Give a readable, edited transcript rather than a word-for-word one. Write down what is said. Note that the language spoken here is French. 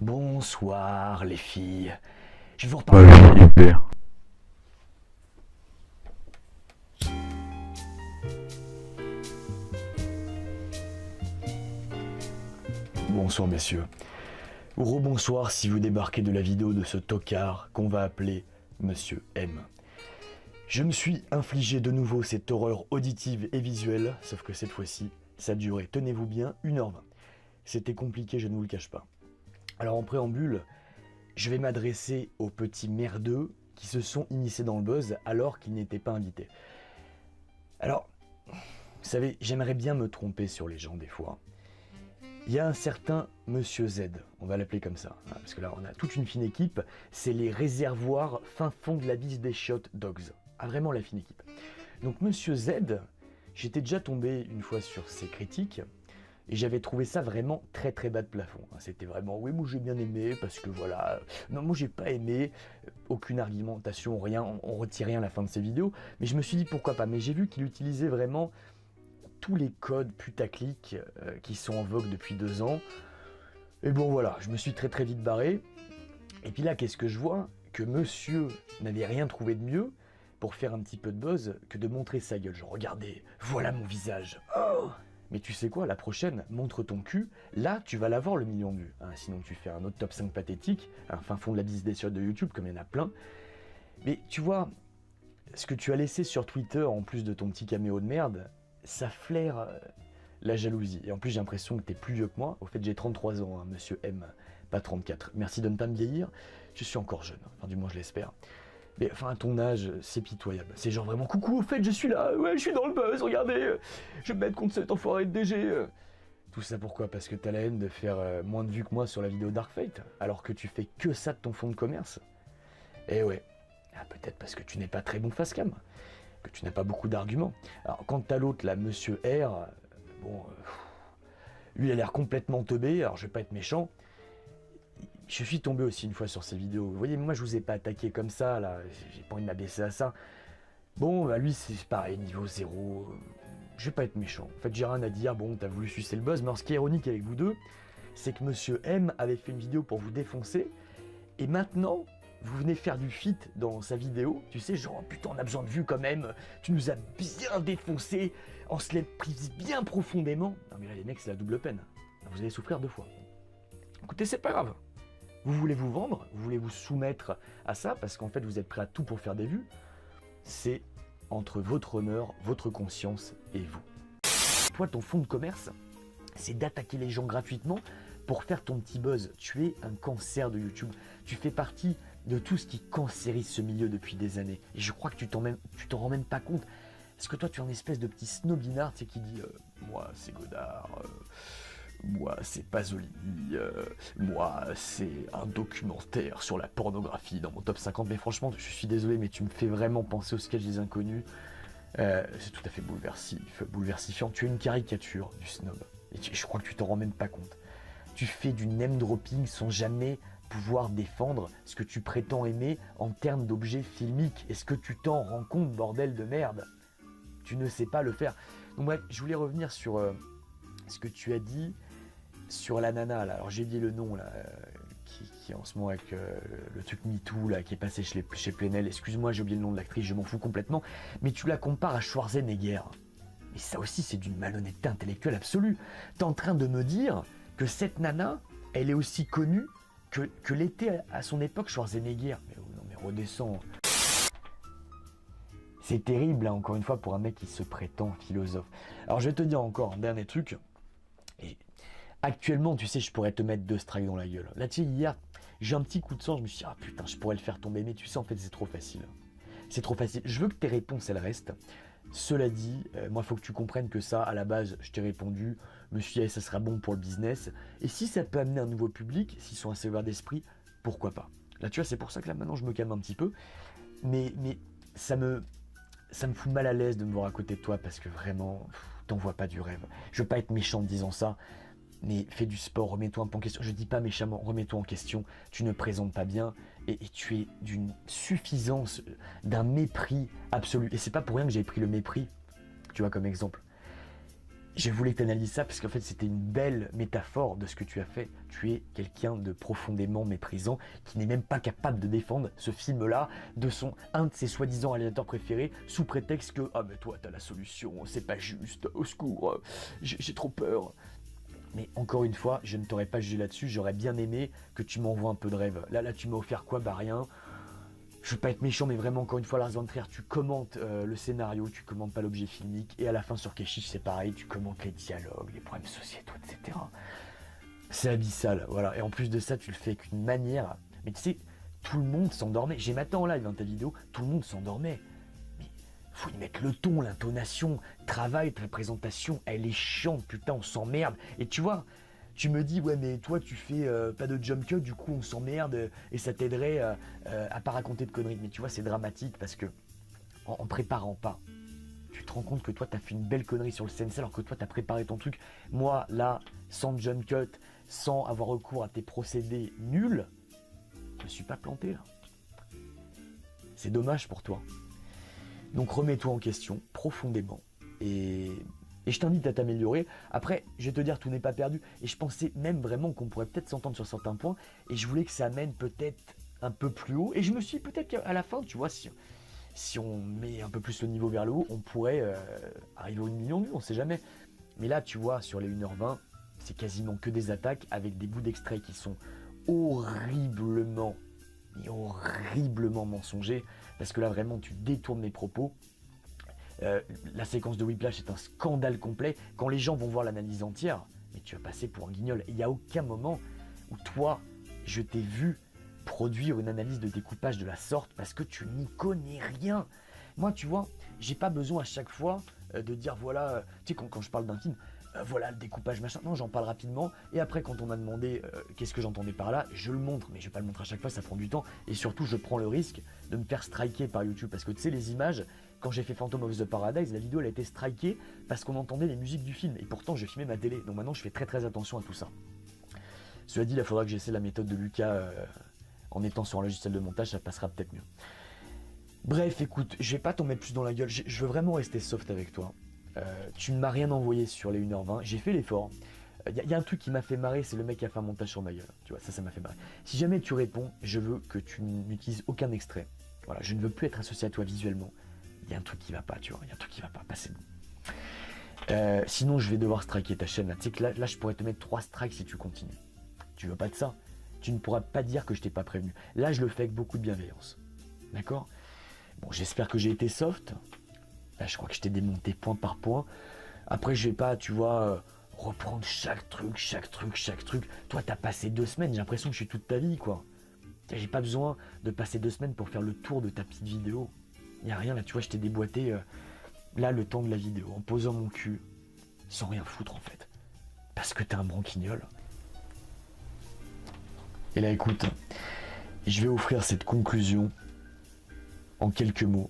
Bonsoir les filles. Je vais vous Bah reparler. oui, hyper. Bonsoir messieurs. Ou rebonsoir si vous débarquez de la vidéo de ce tocard qu'on va appeler Monsieur M. Je me suis infligé de nouveau cette horreur auditive et visuelle, sauf que cette fois-ci, ça durait, tenez-vous bien, 1h20. C'était compliqué, je ne vous le cache pas. Alors en préambule, je vais m'adresser aux petits merdeux qui se sont initiés dans le buzz alors qu'ils n'étaient pas invités. Alors, vous savez, j'aimerais bien me tromper sur les gens des fois. Il y a un certain Monsieur Z, on va l'appeler comme ça, hein, parce que là on a toute une fine équipe, c'est les réservoirs fin fond de la bise des chiottes dogs. Ah vraiment la fine équipe. Donc Monsieur Z, j'étais déjà tombé une fois sur ses critiques, et j'avais trouvé ça vraiment très très bas de plafond. C'était vraiment, oui moi j'ai bien aimé, parce que voilà, non moi j'ai pas aimé, aucune argumentation, rien, on retire rien à la fin de ses vidéos, mais je me suis dit pourquoi pas, mais j'ai vu qu'il utilisait vraiment tous les codes putaclic qui sont en vogue depuis 2 ans. Et bon voilà, je me suis très très vite barré. Et puis là, qu'est-ce que je vois? Que monsieur n'avait rien trouvé de mieux pour faire un petit peu de buzz que de montrer sa gueule. Genre, regardez, voilà mon visage. Oh, mais tu sais quoi, la prochaine, montre ton cul. Là, tu vas l'avoir le million de vues. Hein, sinon, tu fais un autre top 5 pathétique, un fin fond de la bise des chiottes de YouTube, comme il y en a plein. Mais tu vois, ce que tu as laissé sur Twitter, en plus de ton petit caméo de merde, ça flaire la jalousie. Et en plus, j'ai l'impression que t'es plus vieux que moi. Au fait, j'ai 33 ans, hein, monsieur M, pas 34. Merci de ne pas me vieillir. Je suis encore jeune. Enfin, du moins, je l'espère. Mais enfin, à ton âge, c'est pitoyable. C'est genre vraiment coucou, au fait, je suis là. Ouais, je suis dans le buzz, regardez. Je vais me mettre contre cet enfoiré de DG. Tout ça pourquoi? Parce que t'as la haine de faire moins de vues que moi sur la vidéo Dark Fate, alors que tu fais que ça de ton fonds de commerce. Eh ouais. Ah, peut-être parce que tu n'es pas très bon face cam, que tu n'as pas beaucoup d'arguments. Alors, quant à l'autre, là, Monsieur R, bon, lui, il a l'air complètement teubé, alors je vais pas être méchant. Je suis tombé aussi une fois sur ses vidéos. Vous voyez, moi, je vous ai pas attaqué comme ça, là, j'ai pas envie de m'abaisser à ça. Bon, bah, lui, c'est pareil, niveau 0. Je vais pas être méchant. En fait, j'ai rien à dire, bon, t'as voulu sucer le buzz, mais alors, ce qui est ironique avec vous deux, c'est que Monsieur M avait fait une vidéo pour vous défoncer, et maintenant, vous venez faire du feat dans sa vidéo, tu sais, genre putain on a besoin de vues quand même, tu nous as bien défoncé, on se l'est pris bien profondément. Non mais là les mecs c'est la double peine, vous allez souffrir 2 fois. Écoutez c'est pas grave, vous voulez vous vendre, vous voulez vous soumettre à ça parce qu'en fait vous êtes prêt à tout pour faire des vues, c'est entre votre honneur, votre conscience et vous. Toi ton fonds de commerce, c'est d'attaquer les gens gratuitement pour faire ton petit buzz. Tu es un cancer de YouTube, tu fais partie de tout ce qui cancérise ce milieu depuis des années. Et je crois que tu t'en rends même pas compte. Parce que toi, tu es un espèce de petit snobinard, tu sais, qui dit moi, c'est Godard, moi, c'est Pasolini, moi, c'est un documentaire sur la pornographie dans mon top 50. Mais franchement, je suis désolé, mais tu me fais vraiment penser au sketch des inconnus. C'est tout à fait bouleversifiant. Tu es une caricature du snob. Et je crois que tu t'en rends même pas compte. Tu fais du name dropping sans jamais pouvoir défendre ce que tu prétends aimer en termes d'objets filmiques. Est-ce que tu t'en rends compte, bordel de merde? Tu ne sais pas le faire. Donc bref, je voulais revenir sur ce que tu as dit sur la nana. Là. Alors j'ai dit le nom là, qui est en ce moment avec le truc MeToo là, qui est passé chez Plenel. Excuse-moi, j'ai oublié le nom de l'actrice, je m'en fous complètement. Mais tu la compares à Schwarzenegger. Mais ça aussi, c'est d'une malhonnêteté intellectuelle absolue. T'es en train de me dire que cette nana, elle est aussi connue que l'était à son époque Schwarzenegger. Mais non, mais redescends. C'est terrible, là, encore une fois, pour un mec qui se prétend philosophe. Alors, je vais te dire encore un dernier truc. Et actuellement, tu sais, je pourrais te mettre 2 strikes dans la gueule. Là, tu sais, hier, j'ai un petit coup de sang, je me suis dit, ah putain, je pourrais le faire tomber. Mais tu sais, en fait, c'est trop facile. C'est trop facile. Je veux que tes réponses, elles restent. Cela dit, moi, il faut que tu comprennes que ça, à la base, je t'ai répondu, je me suis dit, ça sera bon pour le business. Et si ça peut amener un nouveau public, s'ils sont assez ouverts d'esprit, pourquoi pas? Là, tu vois, c'est pour ça que là, maintenant, je me calme un petit peu. Mais ça me fout mal à l'aise de me voir à côté de toi parce que vraiment, t'en vois pas du rêve. Je veux pas être méchant en disant ça, mais fais du sport, remets-toi un peu en question. Je dis pas méchamment, remets-toi en question. Tu ne présentes pas bien et tu es d'une suffisance, d'un mépris absolu. Et c'est pas pour rien que j'ai pris le mépris, tu vois, comme exemple. Je voulais que tu analyses ça parce qu'en fait c'était une belle métaphore de ce que tu as fait. Tu es quelqu'un de profondément méprisant qui n'est même pas capable de défendre ce film-là de un de ses soi-disant réalisateurs préférés sous prétexte que « Ah mais toi t'as la solution, c'est pas juste, au secours, j'ai trop peur ». Mais encore une fois, je ne t'aurais pas jugé là-dessus, j'aurais bien aimé que tu m'envoies un peu de rêve. Là tu m'as offert quoi? Bah rien. Je veux pas être méchant, mais vraiment, encore une fois, Lars von Trier, tu commentes le scénario, tu commentes pas l'objet filmique, et à la fin sur Keshish, c'est pareil, tu commentes les dialogues, les problèmes sociétaux, etc. C'est abyssal, voilà. Et en plus de ça, tu le fais avec une manière. Mais tu sais, tout le monde s'endormait. J'ai maté en live dans ta vidéo, tout le monde s'endormait. Mais faut y mettre le ton, l'intonation, travail, ta présentation, elle est chiante, putain, on s'emmerde. Et tu vois, tu me dis, ouais, mais toi, tu fais pas de jump cut, du coup, on s'emmerde et ça t'aiderait à pas raconter de conneries. Mais tu vois, c'est dramatique parce que en préparant pas, tu te rends compte que toi, t'as fait une belle connerie sur le CNC alors que toi, t'as préparé ton truc. Moi, là, sans jump cut, sans avoir recours à tes procédés nuls, je me suis pas planté là. C'est dommage pour toi. Donc remets-toi en question profondément et je t'invite à t'améliorer. Après, je vais te dire, tout n'est pas perdu. Et je pensais même vraiment qu'on pourrait peut-être s'entendre sur certains points. Et je voulais que ça amène peut-être un peu plus haut. Et je me suis dit, peut-être qu'à la fin, tu vois, si on met un peu plus le niveau vers le haut, on pourrait arriver au 1 million de vues, on sait jamais. Mais là, tu vois, sur les 1h20, c'est quasiment que des attaques avec des bouts d'extraits qui sont horriblement mensongers. Parce que là, vraiment, tu détournes mes propos. La séquence de Whiplash est un scandale complet. Quand les gens vont voir l'analyse entière, mais tu vas passer pour un guignol. Il n'y a aucun moment où toi, je t'ai vu produire une analyse de découpage de la sorte parce que tu n'y connais rien. Moi, tu vois, j'ai pas besoin à chaque fois de dire voilà, tu sais, quand je parle d'un film, voilà le découpage machin. Non, j'en parle rapidement et après, quand on m'a demandé qu'est-ce que j'entendais par là, je le montre, mais je vais pas le montrer à chaque fois, ça prend du temps et surtout, je prends le risque de me faire striker par YouTube parce que tu sais, les images. Quand j'ai fait Phantom of the Paradise, la vidéo elle a été strikée parce qu'on entendait les musiques du film. Et pourtant, je filmais ma télé. Donc maintenant, je fais très très attention à tout ça. Cela dit, il faudra que j'essaie la méthode de Lucas en étant sur un logiciel de montage, ça passera peut-être mieux. Bref, écoute, je vais pas t'en mettre plus dans la gueule. Je veux vraiment rester soft avec toi. Tu ne m'as rien envoyé sur les 1h20. J'ai fait l'effort. Y a un truc qui m'a fait marrer, c'est le mec qui a fait un montage sur ma gueule. Tu vois, ça m'a fait marrer. Si jamais tu réponds, je veux que tu n'utilises aucun extrait. Voilà, je ne veux plus être associé à toi visuellement. Il y a un truc qui va pas, tu vois, il y a un truc qui va pas passer. Sinon, je vais devoir striker ta chaîne. Tu sais que là, je pourrais te mettre 3 strikes si tu continues. Tu veux pas de ça? Tu ne pourras pas dire que je t'ai pas prévenu. Là, je le fais avec beaucoup de bienveillance. D'accord? Bon, j'espère que j'ai été soft. Là, je crois que je t'ai démonté point par point. Après, je vais pas, tu vois, reprendre chaque truc. Toi, t'as passé 2 semaines. J'ai l'impression que je suis toute ta vie, quoi. J'ai pas besoin de passer 2 semaines pour faire le tour de ta petite vidéo. Il y a rien là, tu vois, je t'ai déboîté là le temps de la vidéo en posant mon cul sans rien foutre en fait. Parce que t'es un branquignol. Et là écoute, je vais offrir cette conclusion en quelques mots.